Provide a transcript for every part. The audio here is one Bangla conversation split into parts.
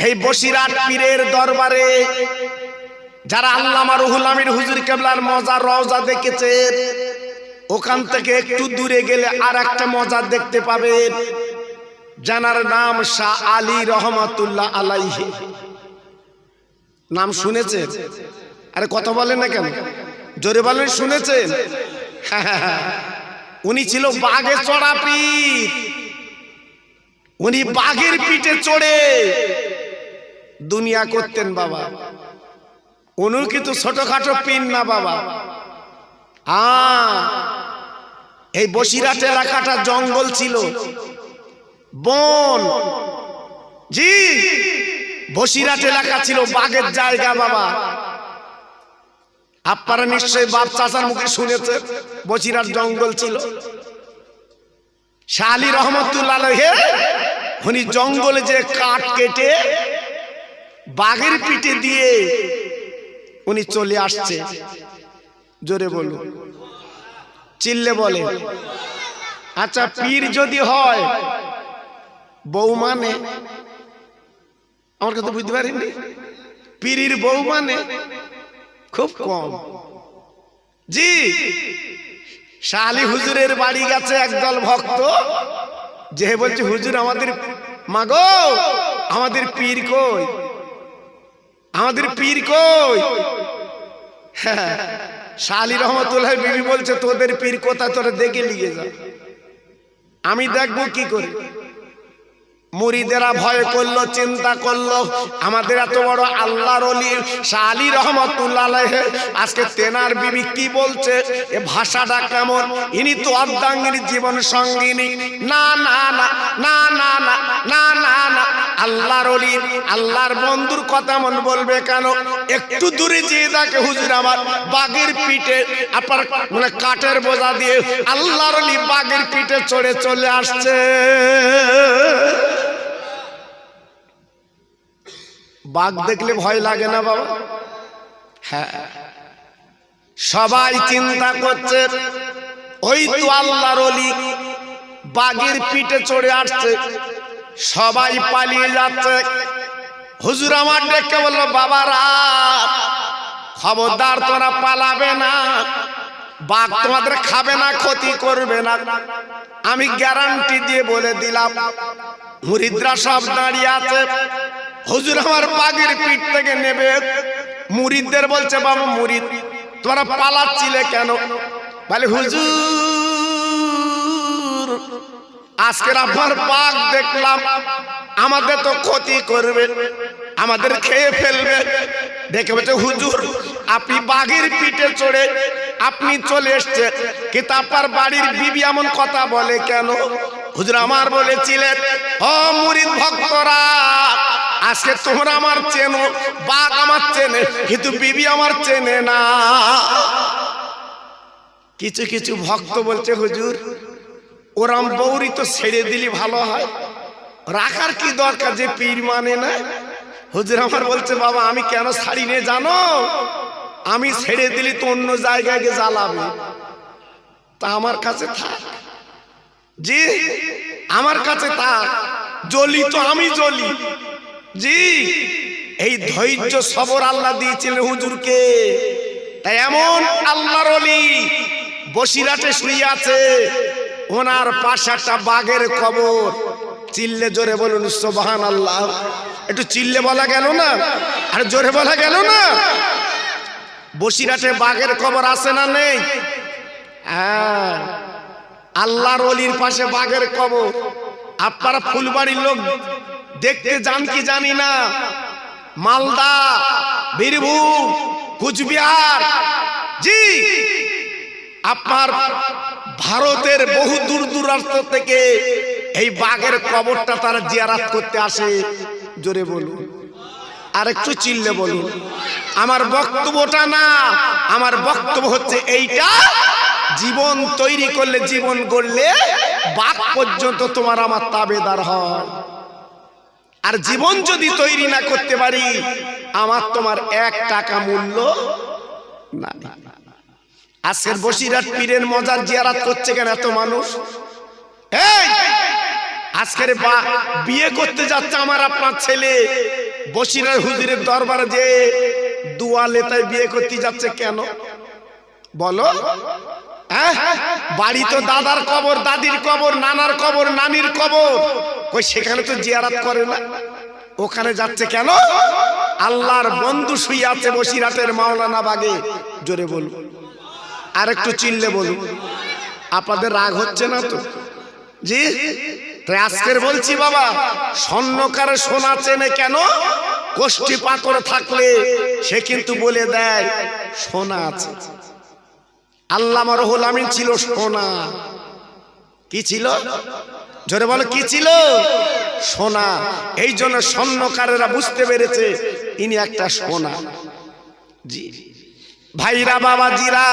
এই বসিরহাট পীরের দরবারে যারা আল্লামা রুহুল আমিন হুজুর কেবলার মজার রওজা দেখেছে, ওখান থেকে একটু দূরে গেলে আর একটা মজার দেখতে পাবেন, জানার নাম শাহ আলী রহমাতুল্লাহ আলাইহি। নাম শুনেছেন? আরে কথা বলেন না কেন, জোরে বলেন শুনেছেন? উনি ছিল বাঘে চড়া পীর। উনি বাঘের পিঠে চড়ে দুনিয়া করতেন বাবা। উনি কিন্তু ছোটখাটো পীর না বাবা। এই বসিরহাট এলাকাটা জঙ্গল ছিল, বন। জি, বসিরহাট এলাকা ছিল বাঘের জায়গা বাবা। আপনারা নিশ্চয়ই বাপ চাচার মুখে শুনেছেন বসিরহাট জঙ্গল ছিল। শাহ আলী রহমাতুল্লাহ আলাইহি উনি জঙ্গলে যে কাঠ কেটে বাঘের পিঠে দিয়ে উনি চলে আসছে। জোরে বলুন, চিল্লে বলে। আচ্ছা, পীর যদি হয় বউ মানে, আমার কথা বুঝতে পারেননি? পীরের বউ মানে খুব কম। জি, শাহ আলী হুজুরের বাড়ি গেছে একদল ভক্ত, যে বলছে হুজুর আমাদের মাগো, আমাদের পীর কই, আমাদের পীর কই? হ্যাঁ, শাহ আলী রহমাতুল্লাহ বিবি বলছে তোদের পীর কোথায়, তোরা দেখে নিয়ে যা, আমি দেখবো কি করে। মুরিদেরা ভয় করলো, চিন্তা করলো, আমাদের এত বড় আল্লাহর ওলি শাহ আলী রহমাতুল্লাহ আলাইহি আজকে তেনার বিবি কি বলছে, এ ভাষাটা কেমন? ইনি তো অর্ধাঙ্গিনী জীবন সঙ্গিনী। না না না না না না না না না, আল্লাহর ওলি আল্লাহর বন্ধুর কথা মন বলবে কেন? একটু দূরে যেয়ে দেখে হুজুর আমার বাঘের পিঠে, আপনার মানে কাঠের বোঝা দিয়ে আল্লাহর ওলি বাঘের পিঠে চড়ে চলে আসছে। বাঘ দেখলে ভয় লাগে না বাবা? হ্যাঁ, সবাই চিন্তা করছে ওই তো আল্লাহর ওলি বাঘের পিঠে চড়ে আসছে, সবাই পালিয়ে যাচ্ছে। হুজুর আমার ডেকে বললো, বাবারা খবরদার, তোরা পালাবে না, বাঘ তোমাদের খাবে না, ক্ষতি করবে না, আমি গ্যারান্টি দিয়ে বলে দিলাম। মুরিদরা সব দাঁড়িয়ে আছে, হুজুর আমার বাঘের পিঠ থেকে নেবে। মুরিদদের বলছে, বাবা মুরিদ তোরা পালাচ্ছিলে কেন? বলে হুজুর আজকের আপনার বাঘ দেখলাম, আমাদের তো ক্ষতি করবে, আমাদের খেয়ে ফেলবে। দেখে বলছে হুজুর আপনি বাঘের পিঠে চড়ে আপনি চলে এসছে, কিন্তু আপনার বাড়ির বিবি এমন কথা বলে কেন? হুজুর আমার বলেছিলেন, ও মুরিদ ভক্তরা, আজকে তোমরা আমার চেনো, বাঘ আমার চেনে, কিন্তু বিবি আমার চেনে না। কিছু কিছু ভক্ত বলছে হুজুর ওরাম বৌরি তো ছেড়ে দিলি ভালো হয়, রাখার কি দরকার, যে পীর মানে না। হুজুর আমার বলছে, বাবা আমি কেন ছাড়ি নে জানো? আমি ছেড়ে দিলি তো অন্য জায়গায় গিয়ে জ্বালাবে, তা আমার কাছে থাক। জি, আমার কাছে থাক, জ্বলি তো আমি জ্বলি। জি, এই ধৈর্য সবর আল্লাহ দিয়েছিলেন হুজুরকে। তাই এমন আল্লাহর ওলি বসিরহাটে শুয়ে আছে, ওনার পাশে একটা বাঘের কবর। চিল্লে জোরে বলুন সুবহানাল্লাহ। একটু চিল্লে বলা গেল না, আর জোরে বলা গেল না? বসিরহাটে বাঘের কবর আছে না নেই? হ্যাঁ, আল্লাহর ওলির পাশে বাঘের কবর। আপনারা ফুলবাড়ির লোক দেখতে যান কি জানি না, মালদা, বীরভূম, কুচবিহার, জি আপনার ভারতের বহু দূর দূরান্ত থেকে এই বাঘের কবরটা তারা জিয়ারত করতে আসে। জোরে বলুন, আর একটু চিল্লে বলুন। আমার বক্তব্যটা না, আমার বক্তব্য হচ্ছে এইটা, জীবন তৈরি করলে, জীবন গড়লে বাঘ পর্যন্ত তোমার আমার তাবেদার হয়। আর জীবন যদি তৈরি না করতে পারি, আমার তোমার 1 টাকা মূল্য না। আজকের বসিরহাট পীরের মজার জিয়ারত করছে কেন এত মানুষ? এই আজকের বিয়ে করতে যাচ্ছে আমার আপনার ছেলে, বসিরার হুজুরের দরবারে যে দুয়া লেতায় বিয়ে করতে যাচ্ছে কেন বলো? বাড়ি তো দাদার কবর, দাদির কবর, নানার কবর, নানির কবর, কই সেখানে তো জিয়ারত করে না, ওখানে যাচ্ছে কেন? আল্লাহর বন্ধু শুয়ে আছে বসিরহাটের মাওলানা বাগে। জোরে বলুন, আর একটু চিল্লে বলুন। আপনাদের রাগ হচ্ছে না তো? জি, তাই আজকের বলছি বাবা, স্বর্ণকারে সোনা চেনে কেন? কোষ্ঠী পাথর থাকলে সে কিন্তু বলে দেয় সোনা আছে। আল্লামা রুহুল আমিন ছিল সোনা। কি ছিল? জোরে বলো, কি ছিল? সোনা। এই জন্য স্বর্ণকারেরা বুঝতে পেরেছে ইনি একটা সোনা। জি ভাইরা বাবাজিরা,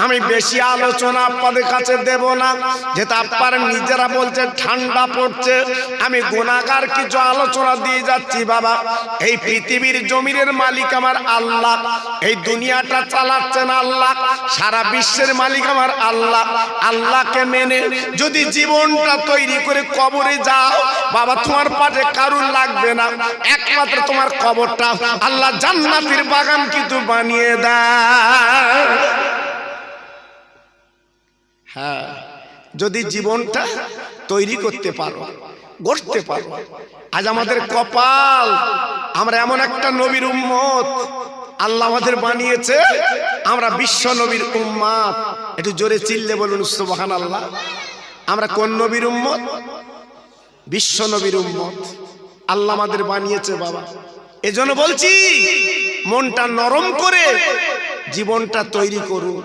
আমি বেশি আলোচনা আপনাদের কাছে দেব না, যেটা আপনারা নিজেরা বলছে ঠান্ডা পড়ছে। আমি গুনাহগার কিছু আলোচনা দিয়ে যাচ্ছি বাবা। এই পৃথিবীর জমিনের মালিক আমার আল্লাহ, এই দুনিয়াটা চালাচ্ছেন আল্লাহ, সারা বিশ্বের মালিক আমার আল্লাহ। আল্লাহকে মেনে যদি জীবনটা তৈরি করে কবরে যাও বাবা, তোমার পাশে কারুর লাগবে না, একমাত্র তোমার কবরটা আল্লাহ জান্নাতের বাগান কিন্তু বানিয়ে দেয়। হ্যাঁ, যদি জীবনটা তৈরি করতে পারো, গড়তে পারো। আজ আমাদের কপাল, আমরা এমন একটা নবীর উম্মত আল্লাহ আমাদের বানিয়েছে, আমরা বিশ্ব নবীর উম্মত। একটু জোরে চিল্লে বলুন সুবহানাল্লাহ। আমরা কোন নবীর উম্মত? বিশ্ব নবীর উম্মত আল্লাহ আমাদের বানিয়েছে বাবা। এজন্য বলছি মনটা নরম করে জীবনটা তৈরি করুন।